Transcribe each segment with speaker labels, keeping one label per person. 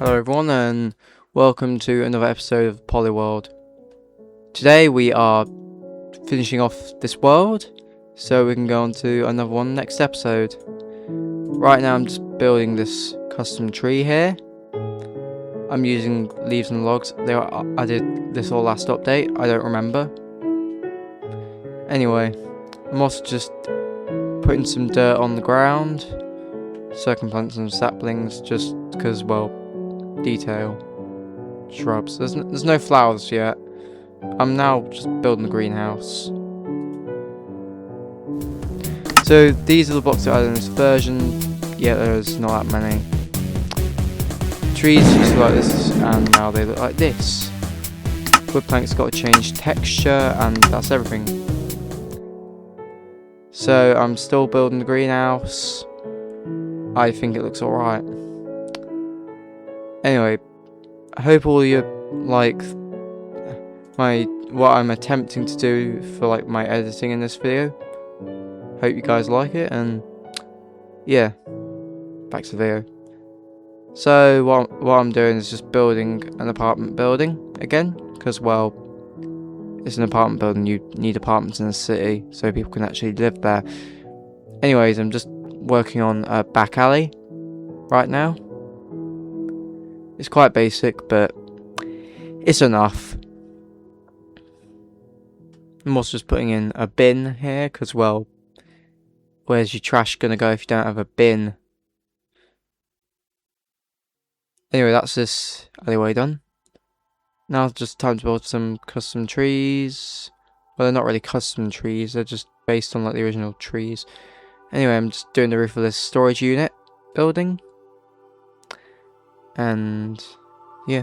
Speaker 1: Hello everyone and welcome to another episode of Polyworld. Today we are finishing off this world so we can go on to another one next episode. Right now I'm just building this custom tree here. I'm using leaves and logs. I did this all last update, I don't remember. Anyway, I'm also just putting some dirt on the ground so I can plant some saplings just because, well, detail. Shrubs. There's no flowers yet. I'm now just building the greenhouse. So these are the blocks that I had in this version. Yeah, there's not that many. Trees used to look like this and now they look like this. Wood planks got to change texture and that's everything. So I'm still building the greenhouse. I think it looks alright. Anyway, I hope all you like what I'm attempting to do for like my editing in this video. Hope you guys like it, and yeah, back to the video. So what I'm doing is just building an apartment building again, because well, it's an apartment building. You need apartments in the city so people can actually live there. Anyways, I'm just working on a back alley right now. It's quite basic, but it's enough. I'm also just putting in a bin here, because, well, where's your trash gonna go if you don't have a bin? Anyway, that's this alleyway done. Now it's just time to build some custom trees. Well, they're not really custom trees, they're just based on like the original trees. Anyway, I'm just doing the roof of this storage unit building. And yeah.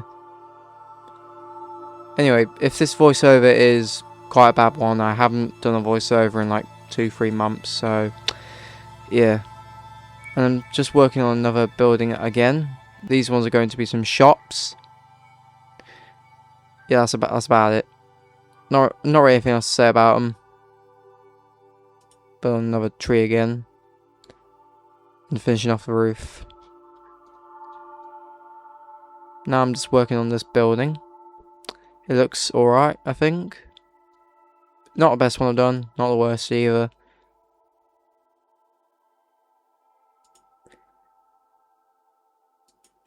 Speaker 1: Anyway, if this voiceover is quite a bad one, I haven't done a voiceover in like 2-3 months, so yeah. And I'm just working on another building again. These ones are going to be some shops. Yeah, that's about it. Not really anything else to say about them. Build another tree again. And finishing off the roof. Now I'm just working on this building. It looks alright, I think. Not the best one I've done, not the worst either.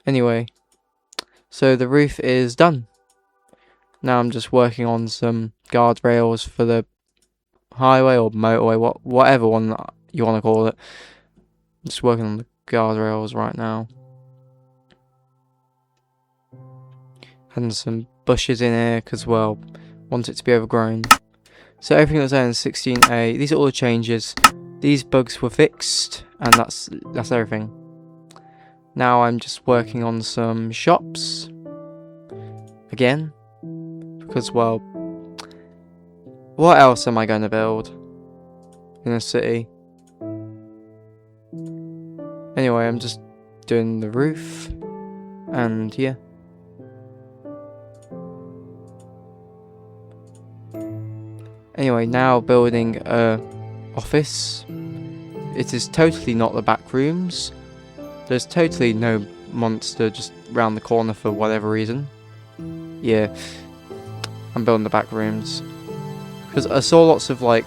Speaker 1: Anyway, so the roof is done. Now I'm just working on some guardrails for the highway or motorway, whatever one you want to call it. I'm just working on the guardrails right now. And some bushes in here because, well, want it to be overgrown. So everything that's there in 16A, these are all the changes. These bugs were fixed, and that's everything. Now I'm just working on some shops again, because, well, what else am I going to build in a city? Anyway, I'm just doing the roof, and yeah. Anyway, now building a office. It is totally not the back rooms. There's totally no monster just round the corner for whatever reason. Yeah, I'm building the back rooms. Because I saw lots of like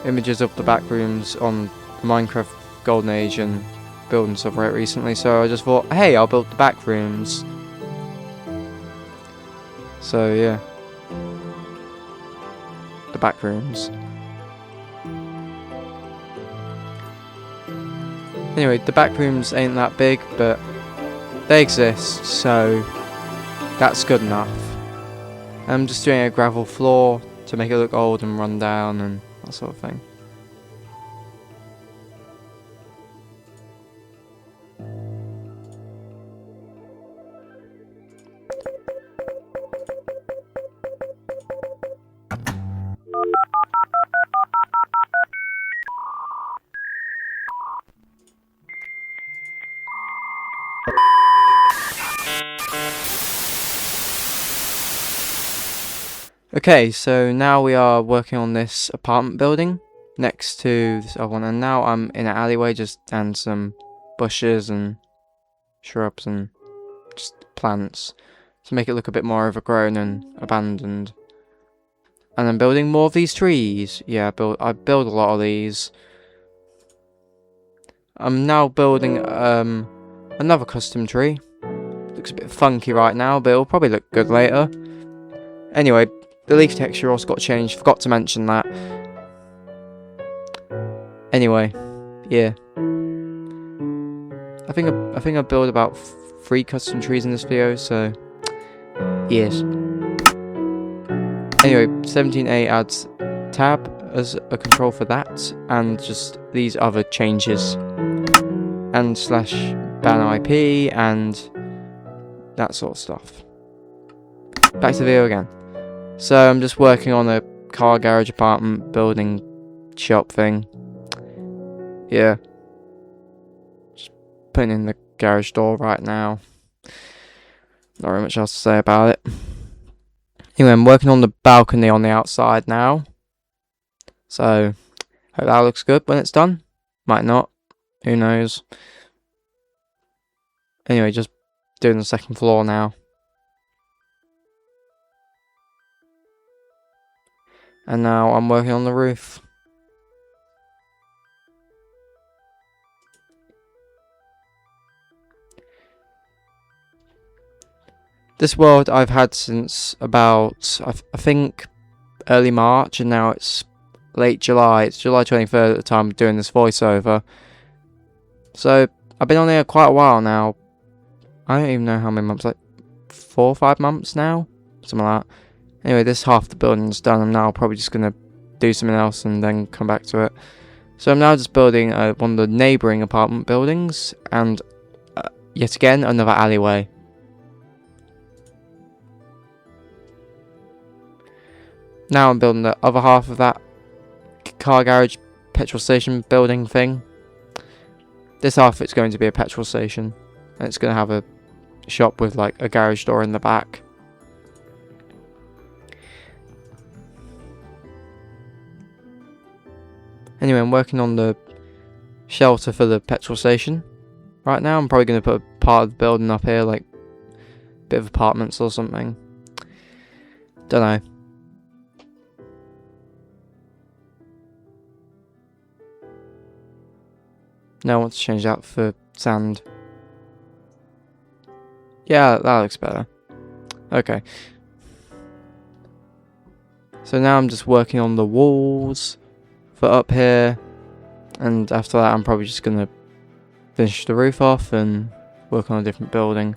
Speaker 1: images of the back rooms on Minecraft Golden Age and building stuff right recently, so I just thought, hey, I'll build the back rooms. So yeah. The back rooms. Anyway, the back rooms ain't that big, but they exist, so that's good enough. I'm just doing a gravel floor to make it look old and run down and that sort of thing. Okay, so now we are working on this apartment building next to this other one, and now I'm in an alleyway and some bushes and shrubs and just plants to make it look a bit more overgrown and abandoned. And I'm building more of these trees. Yeah, I build a lot of these. I'm now building another custom tree. Looks a bit funky right now, but it'll probably look good later. Anyway, the leaf texture also got changed. Forgot to mention that. Anyway, yeah. I think I built about 3 custom trees in this video, so yes. Anyway, 17A adds tab as a control for that, and just these other changes, and slash ban IP and that sort of stuff. Back to the video again. So I'm just working on a car garage apartment building shop thing. Yeah. Just putting in the garage door right now. Not very much else to say about it. Anyway, I'm working on the balcony on the outside now. So, hope that looks good when it's done. Might not. Who knows. Anyway, just doing the second floor now. And now I'm working on the roof. This world I've had since about, I think, early March, and now it's late July. It's July 23rd at the time of doing this voiceover. So, I've been on here quite a while now. I don't even know how many months, like 4 or 5 months now? Something like that. Anyway, this half the building's done. I'm now probably just going to do something else and then come back to it. So I'm now just building one of the neighbouring apartment buildings, and yet again another alleyway. Now I'm building the other half of that car garage petrol station building thing. This half it's going to be a petrol station, and it's going to have a shop with like a garage door in the back. Anyway, I'm working on the shelter for the petrol station. Right now I'm probably going to put a part of the building up here, like a bit of apartments or something. Don't know. Now I want to change that for sand. Yeah, that looks better. Okay. So now I'm just working on the walls for up here, and after that I'm probably just going to finish the roof off and work on a different building.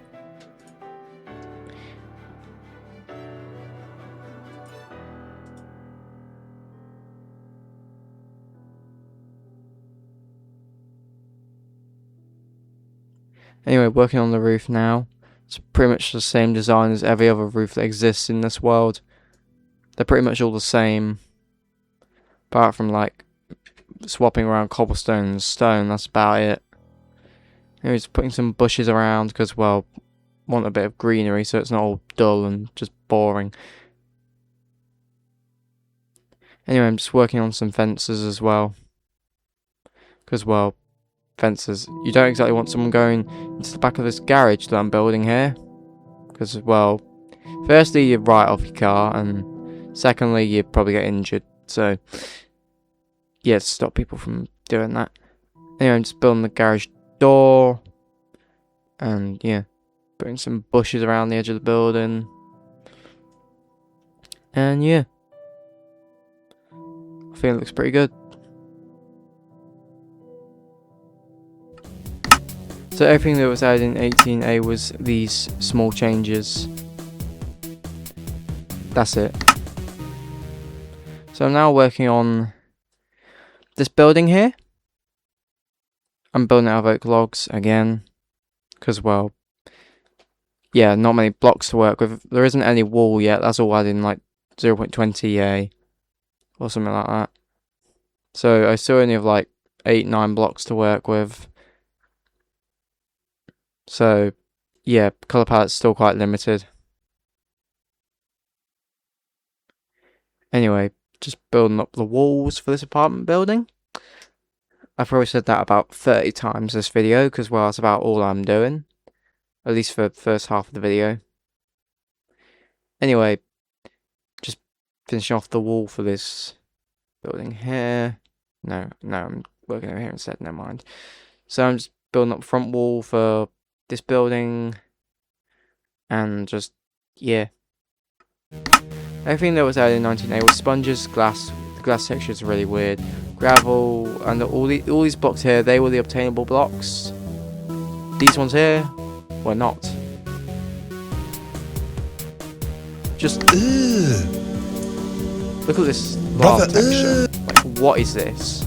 Speaker 1: Anyway, working on the roof now. It's pretty much the same design as every other roof that exists in this world. They're pretty much all the same, apart from like swapping around cobblestone and stone. That's about it. Anyway, just putting some bushes around because, well, want a bit of greenery so it's not all dull and just boring. Anyway, I'm just working on some fences as well, because, well, fences, you don't exactly want someone going into the back of this garage that I'm building here, because, well, firstly you're right off your car, and secondly you probably get injured, so yeah, to stop people from doing that. Anyway, I'm just building the garage door, and yeah, putting some bushes around the edge of the building, and yeah, I think it looks pretty good. So everything that was added in 18A was these small changes. That's it. So I'm now working on this building here. I'm building it out of oak logs again, because, well, yeah, not many blocks to work with. There isn't any wall yet. That's all added in like 0.20A or something like that. So I still only have like 8-9 blocks to work with. So, yeah, colour palette's still quite limited. Anyway, just building up the walls for this apartment building. I've probably said that about 30 times this video, because, well, that's about all I'm doing. At least for the first half of the video. Anyway, just finishing off the wall for this building here. No, I'm working over here instead, never mind. So I'm just building up the front wall for this building. And just, yeah. Everything that was added in 1980 was sponges, glass. The glass texture is really weird. Gravel, and all these blocks here, they were the obtainable blocks. These ones here were not. Just look at this lava texture. Like, what is this?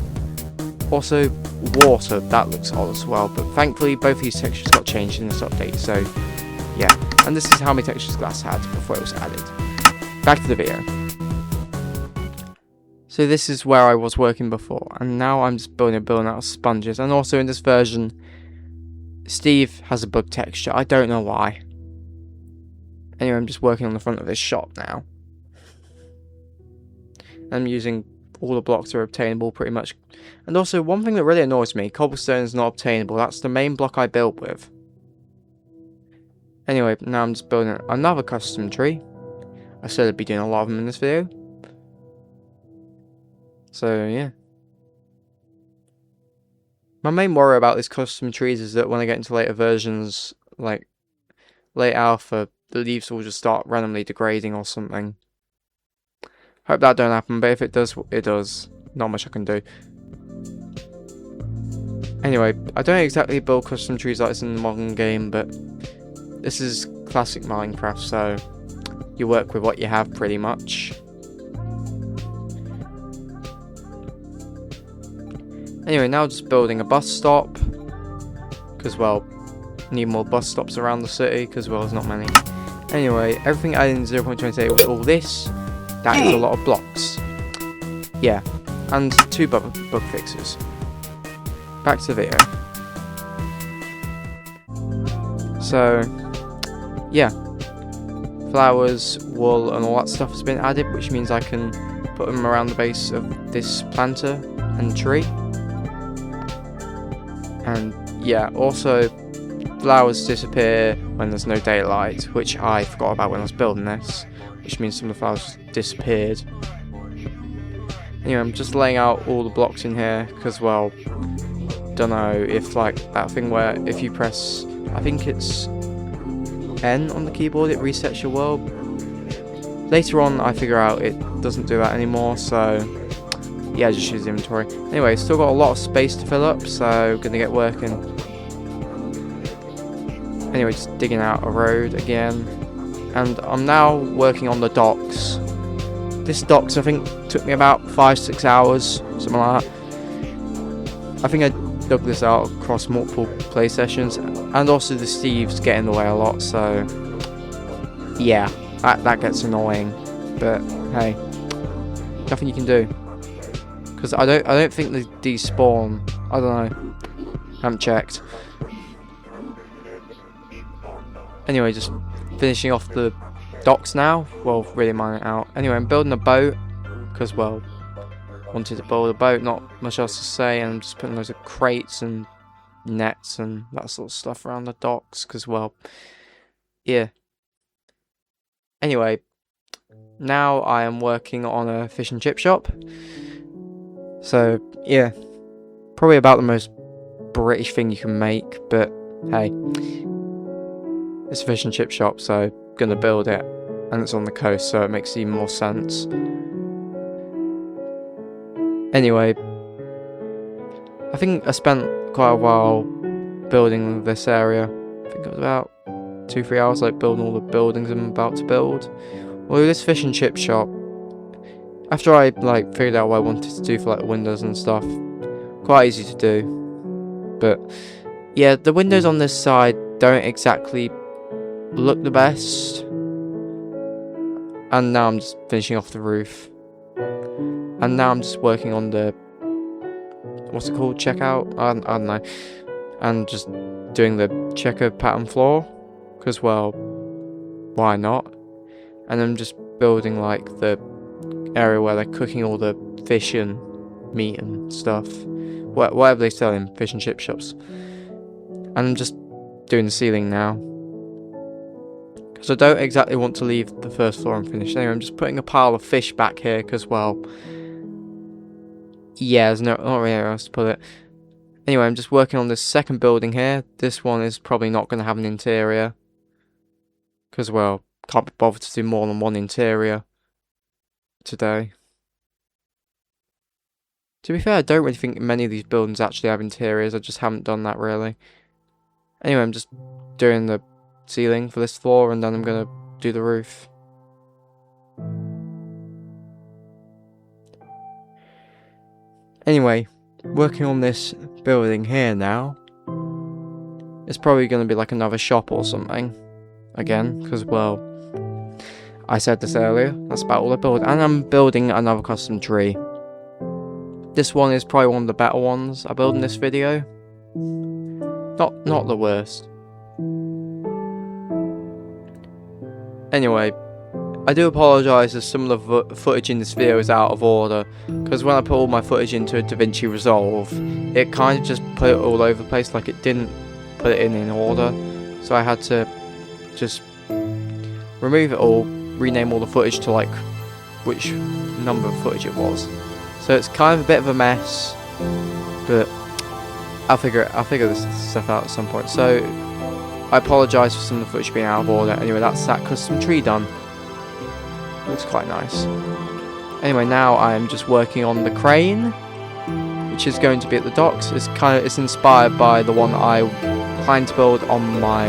Speaker 1: Also, water, that looks odd as well. But thankfully, both these textures got changed in this update. So, yeah. And this is how many textures glass had before it was added. Back to the video. So this is where I was working before, and now I'm just building a building out of sponges. And also in this version, Steve has a bug texture. I don't know why. Anyway, I'm just working on the front of this shop now. I'm using all the blocks that are obtainable pretty much. And also, one thing that really annoys me, cobblestone is not obtainable. That's the main block I built with. Anyway, now I'm just building another custom tree. I said I'd be doing a lot of them in this video. So, yeah. My main worry about these custom trees is that when I get into later versions, like late alpha, the leaves will just start randomly degrading or something. Hope that don't happen, but if it does, it does. Not much I can do. Anyway, I don't exactly build custom trees like this in the modern game, but this is classic Minecraft, so you work with what you have pretty much. Anyway, now just building a bus stop, because, well, need more bus stops around the city, because, well, there's not many. Anyway, everything added in 0.28 was all this. That is a lot of blocks. Yeah, and 2 bug fixes. Back to the video. So, yeah. Flowers, wool, and all that stuff has been added, which means I can put them around the base of this planter and tree. And yeah, also flowers disappear when there's no daylight, which I forgot about when I was building this, which means some of the flowers disappeared. Anyway, I'm just laying out all the blocks in here because, well, don't know if like that thing where if you press, I think it's N on the keyboard, it resets your world. Later on I figure out it doesn't do that anymore, so yeah, just use the inventory. Anyway, still got a lot of space to fill up, so gonna get working. Anyway, just digging out a road again. And I'm now working on the docks. This docks I think took me about 5-6 hours, something like that. I think I dug this out across multiple play sessions, and also the Steves get in the way a lot, so yeah, that gets annoying. But hey, nothing you can do. Because I don't think they despawn. I don't know. Haven't checked. Anyway, just finishing off the docks now. Well, really mining it out. Anyway, I'm building a boat. Because, well, wanted to build a boat. Not much else to say. And I'm just putting loads of crates and nets and that sort of stuff around the docks. Because, well, yeah. Anyway, now I am working on a fish and chip shop. So, yeah, probably about the most British thing you can make, but hey, it's a fish and chip shop, so gonna build it, and it's on the coast, so it makes even more sense. Anyway, I think I spent quite a while building this area. I think it was about 2-3 hours, like building all the buildings I'm about to build. Well, this fish and chip shop, after I like figured out what I wanted to do for like the windows and stuff, quite easy to do. But yeah, the windows on this side don't exactly look the best. And now I'm just finishing off the roof. And now I'm just working on the, what's it called, checkout? I don't know. And just doing the checker pattern floor, because, well, why not? And I'm just building like the area where they're cooking all the fish and meat and stuff, whatever they sell in fish and chip shops. And I'm just doing the ceiling now. because I don't exactly want to leave the first floor unfinished. Anyway, I'm just putting a pile of fish back here because, well, yeah, there's not really where else to put it. Anyway, I'm just working on this second building here. This one is probably not going to have an interior because, well, can't be bothered to do more than one interior today. To be fair, I don't really think many of these buildings actually have interiors. I just haven't done that really. Anyway, I'm just doing the ceiling for this floor and then I'm going to do the roof. Anyway, working on this building here now. It's probably going to be like another shop or something. Again, because, well, I said this earlier. That's about all I build. And I'm building another custom tree. This one is probably one of the better ones I build in this video. Not the worst. Anyway, I do apologise if some of the footage in this video is out of order, because when I put all my footage into DaVinci Resolve, it kind of just put it all over the place, like it didn't put it in order. So I had to just remove it all, rename all the footage to like which number of footage it was. So it's kind of a bit of a mess, but I'll figure this stuff out at some point. So I apologise for some of the footage being out of order. Anyway, that's that custom tree done. Looks quite nice. Anyway, now I'm just working on the crane, which is going to be at the docks. It's inspired by the one I plan to build on my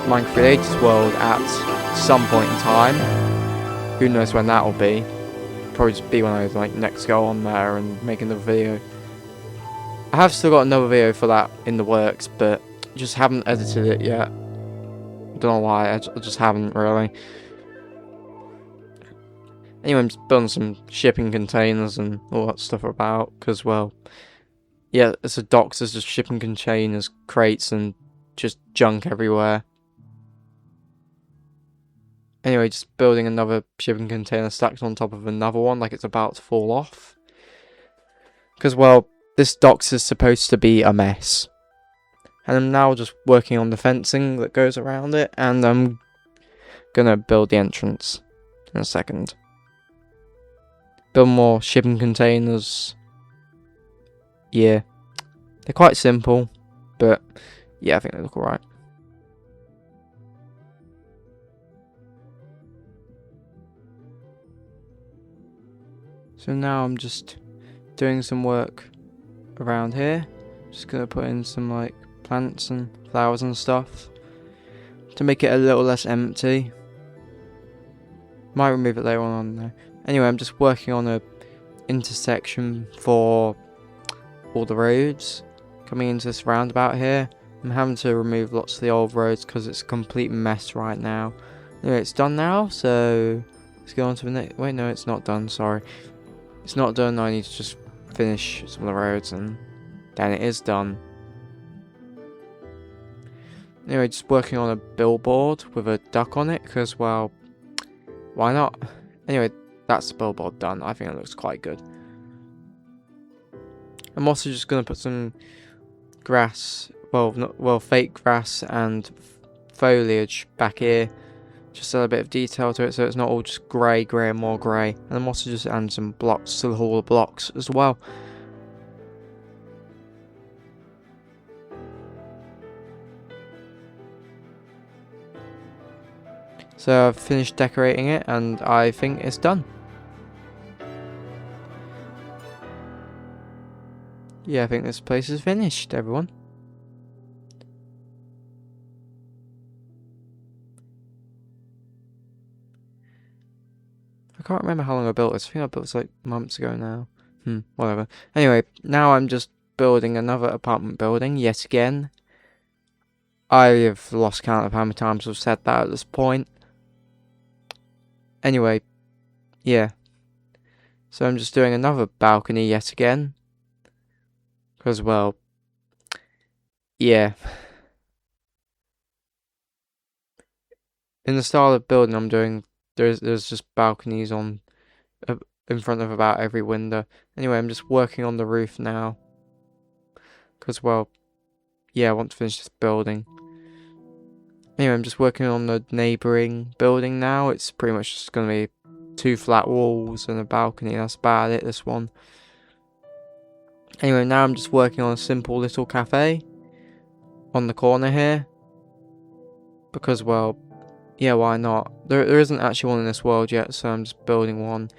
Speaker 1: Minecraft Creators World at some point in time. Who knows when that will be? Probably just be when I like next go on there and make another video. I have still got another video for that in the works, but just haven't edited it yet. Don't know why, I just haven't really. Anyway, I'm just building some shipping containers and all that stuff about, because, well, yeah, it's a docks, there's just shipping containers, crates, and just junk everywhere. Anyway, just building another shipping container stacked on top of another one, like it's about to fall off. Because, well, this docks is supposed to be a mess. And I'm now just working on the fencing that goes around it, and I'm gonna build the entrance in a second. Build more shipping containers. Yeah. They're quite simple, but yeah, I think they look alright. So now I'm just doing some work around here. Just gonna put in some like plants and flowers and stuff to make it a little less empty. Might remove it later on though. Anyway, I'm just working on a intersection for all the roads coming into this roundabout here. I'm having to remove lots of the old roads because it's a complete mess right now. Anyway, it's done now, so let's go on to the next. Wait, no, it's not done, sorry. It's not done, I need to just finish some of the roads and then it is done. Anyway, just working on a billboard with a duck on it because, well, why not? Anyway, that's the billboard done. I think it looks quite good. I'm also just going to put some grass, fake grass and foliage back here. Just add a bit of detail to it so it's not all just grey and more grey. And I'm also just adding some blocks to the whole blocks as well. So I've finished decorating it and I think it's done. Yeah, I think this place is finished, everyone. I can't remember how long I built this. I think I built this like months ago now. Whatever. Anyway, now I'm just building another apartment building yet again. I have lost count of how many times I've said that at this point. Anyway, yeah. So I'm just doing another balcony yet again. Because, well, yeah. In the style of building I'm doing, there's just balconies on in front of about every window. Anyway, I'm just working on the roof now. Because, well, yeah, I want to finish this building. Anyway, I'm just working on the neighbouring building now. It's pretty much just going to be 2 flat walls and a balcony. That's about it, this one. Anyway, now I'm just working on a simple little cafe on the corner here. Because, well, yeah, why not? There isn't actually one in this world yet, so I'm just building one.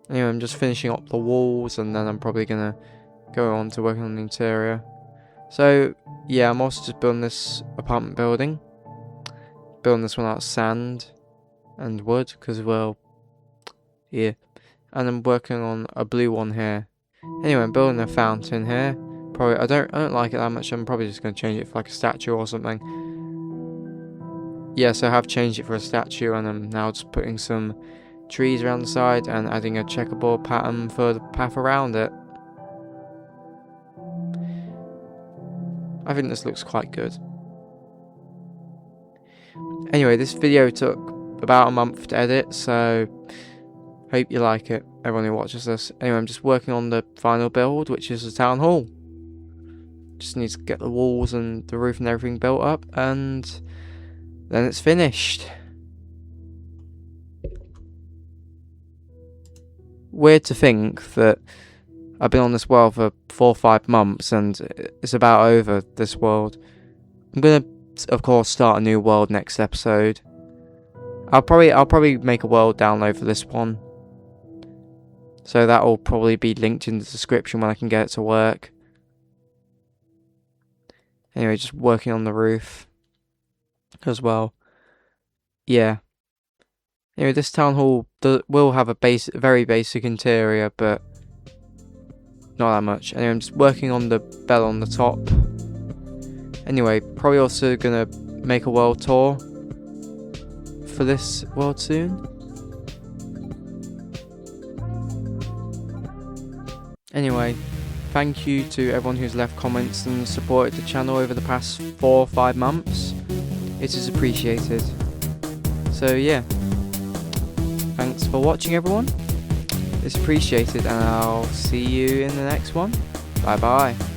Speaker 1: Anyway, I'm just finishing up the walls, and then I'm probably going to go on to working on the interior. So, yeah, I'm also just building this apartment building. Building this one out of sand and wood, because, well, yeah. And I'm working on a blue one here. Anyway, I'm building a fountain here. Probably, I don't like it that much. I'm probably just going to change it for like a statue or something. Yes, I have changed it for a statue, and I'm now just putting some trees around the side and adding a checkerboard pattern for the path around it. I think this looks quite good. Anyway, this video took about a month to edit, so hope you like it, everyone who watches this. Anyway, I'm just working on the final build, which is the town hall. Just need to get the walls and the roof and everything built up, and then it's finished. Weird to think that I've been on this world for 4 or 5 months and it's about over, this world. I'm gonna, of course, start a new world next episode. I'll probably make a world download for this one. So that will probably be linked in the description when I can get it to work. Anyway, just working on the roof as well. Yeah. Anyway, this town hall will have a very basic interior, but not that much. Anyway, I'm just working on the bell on the top. Anyway, probably also gonna make a world tour for this world soon. Anyway, thank you to everyone who's left comments and supported the channel over the past 4 or 5 months. It is appreciated. So yeah, thanks for watching, everyone. It's appreciated, and I'll see you in the next one. Bye bye.